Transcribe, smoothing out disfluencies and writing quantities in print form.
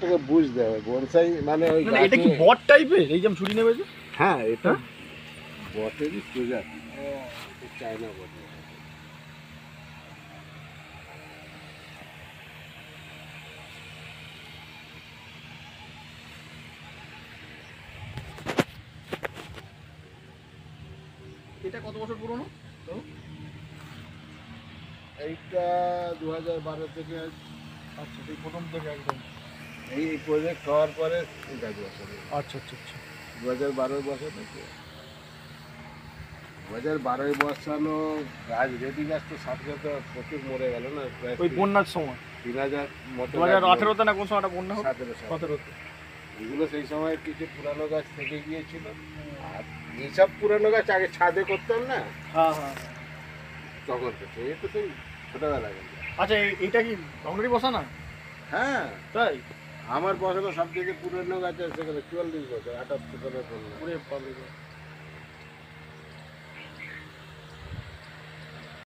জিনিসটাকে বুঝতে হবে। বনসাই মানে ওই এটা কি বট টাইপের এই যে ছুরি নেবে যে? হ্যাঁ, এটা বটেরই প্রজাতি। চায়না বট। এটা কত বছর পুরনো? এইটা 2012 থেকে। আচ্ছা, সেই প্রথম থেকে একদম। এই প্রজেক্ট হওয়ার পরে গাছ বসানো। আচ্ছা আচ্ছা আচ্ছা। 2012 বসানো তো। 2012 বসানো গাছ, রেডি গাছ তো সাথে সাথে প্রচুর মরে গেল না, প্রায় ওই বন্যার সময় 3000 মতো। 2018-তে না কোন সময়টা বন্যা হলো? 17-তে। এগুলো সেই সময় কিছু পুরানো গাছ থেকে গিয়েছিল। আর এইসব পুরানো গাছ আগে ছাদে করতাম না, হ্যাঁ হ্যাঁ। তখন থেকে এই তো সেই ছোটবেলা গেছে। আচ্ছা, এটা কি বাউন্ডারি বসানো? হ্যাঁ, তাই? আমার বসানো সব থেকে পুরনো গাছ আছে সেখানে 44 বছর, 78 সালে বললাম। ওরে বাবা।